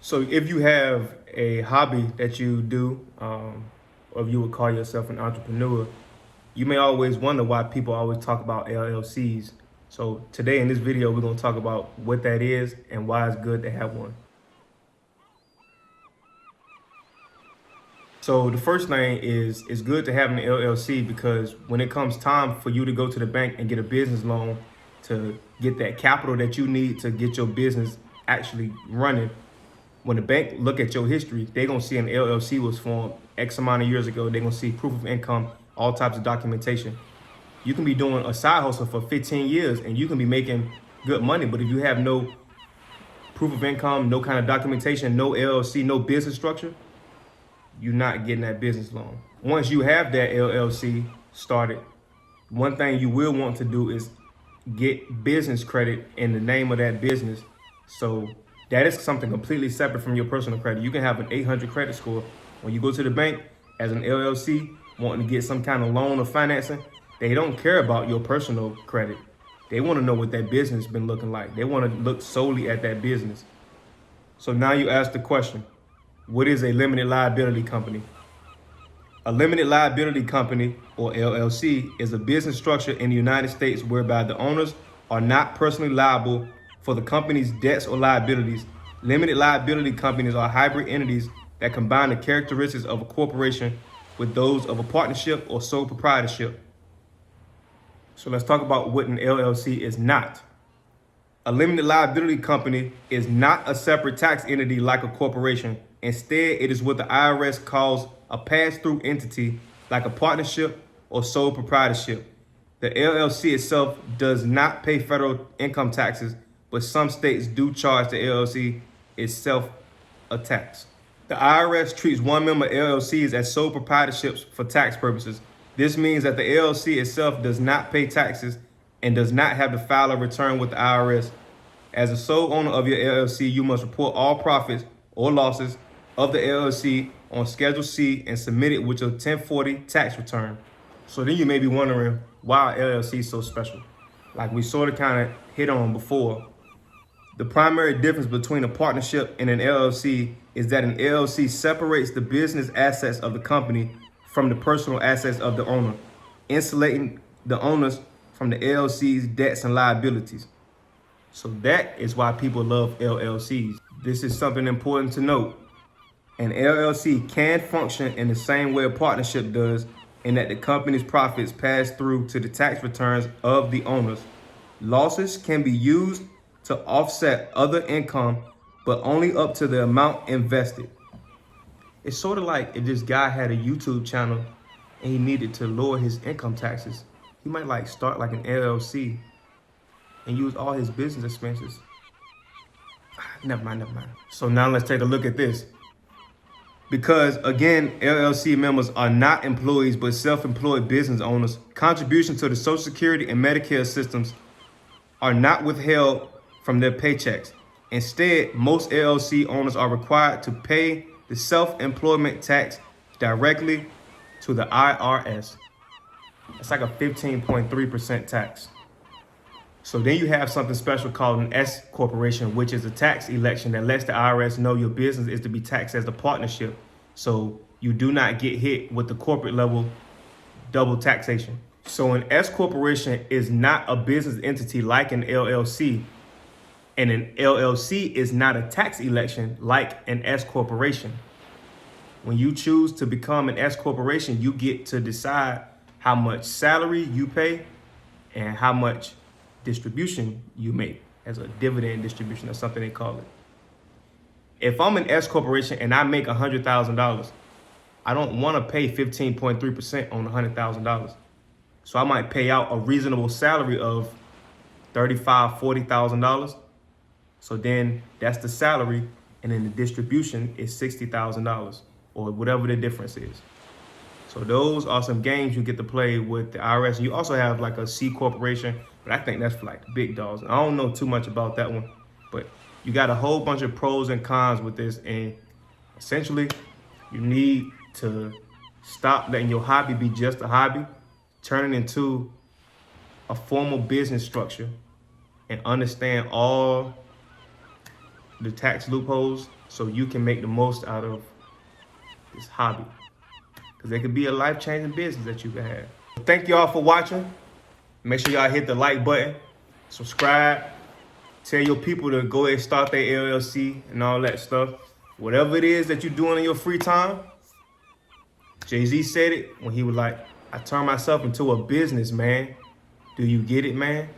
So if you have a hobby that you do, or if you would call yourself an entrepreneur, you may always wonder why people always talk about LLCs. So today in this video, we're going to talk about what that is and why it's good to have one. So the first thing is it's good to have an LLC because when it comes time for you to go to the bank and get a business loan to get that capital that you need to get your business actually running, when the bank look at your history, they're gonna see an LLC was formed X amount of years ago. They're gonna see proof of income, all types of documentation. You can be doing a side hustle for 15 years and you can be making good money, but if you have no proof of income, no kind of documentation, no LLC, no business structure, you're not getting that business loan. Once you have that LLC started, one thing you will want to do is get business credit in the name of that business. So that is something completely separate from your personal credit. You can have an 800 credit score. When you go to the bank as an LLC, wanting to get some kind of loan or financing, they don't care about your personal credit. They want to know what that business has been looking like. They want to look solely at that business. So now you ask the question, what is a limited liability company? A limited liability company, or LLC, is a business structure in the United States whereby the owners are not personally liable for the company's debts or liabilities. Limited liability companies are hybrid entities that combine the characteristics of a corporation with those of a partnership or sole proprietorship. So let's talk about what an LLC is not. A limited liability company is not a separate tax entity like a corporation. Instead, it is what the IRS calls a pass-through entity like a partnership or sole proprietorship. The LLC itself does not pay federal income taxes, but some states do charge the LLC itself a tax. The IRS treats one-member LLCs as sole proprietorships for tax purposes. This means that the LLC itself does not pay taxes and does not have to file a return with the IRS. As a sole owner of your LLC, you must report all profits or losses of the LLC on Schedule C and submit it with your 1040 tax return. So then you may be wondering why LLC is so special. Like we sort of kind of hit on before, the primary difference between a partnership and an LLC is that an LLC separates the business assets of the company from the personal assets of the owner, insulating the owners from the LLC's debts and liabilities. So that is why people love LLCs. This is something important to note. An LLC can function in the same way a partnership does, in that the company's profits pass through to the tax returns of the owners. Losses can be used to offset other income, but only up to the amount invested. It's sort of like if this guy had a YouTube channel and he needed to lower his income taxes, he might like start like an LLC and use all his business expenses. Never mind. So now let's take a look at this. Because again, LLC members are not employees but self-employed business owners, contributions to the Social Security and Medicare systems are not withheld from their paychecks. Instead, most LLC owners are required to pay the self-employment tax directly to the IRS. It's like a 15.3% tax. So then you have something special called an S-Corporation, which is a tax election that lets the IRS know your business is to be taxed as a partnership. So you do not get hit with the corporate level double taxation. So an S-Corporation is not a business entity like an LLC. And an LLC is not a tax election like an S-Corporation. When you choose to become an S-Corporation, you get to decide how much salary you pay and how much distribution you make as a dividend distribution or something they call it. If I'm an S-Corporation and I make $100,000, I don't want to pay 15.3% on $100,000. So I might pay out a reasonable salary of $35,000, $40,000. So then that's the salary, and then the distribution is $60,000 or whatever the difference is. So those are some games you get to play with the IRS. You also have like a C-Corporation, but I think that's for like the big dogs. I don't know too much about that one, but you got a whole bunch of pros and cons with this. And essentially, you need to stop letting your hobby be just a hobby, turn it into a formal business structure, and understand all the tax loopholes so you can make the most out of this hobby. Because it could be a life-changing business that you can have. Thank y'all for watching. Make sure y'all hit the like button, subscribe, tell your people to go ahead and start their LLC and all that stuff. Whatever it is that you're doing in your free time, Jay-Z said it when he was like, I turned myself into a business, man. Do you get it, man?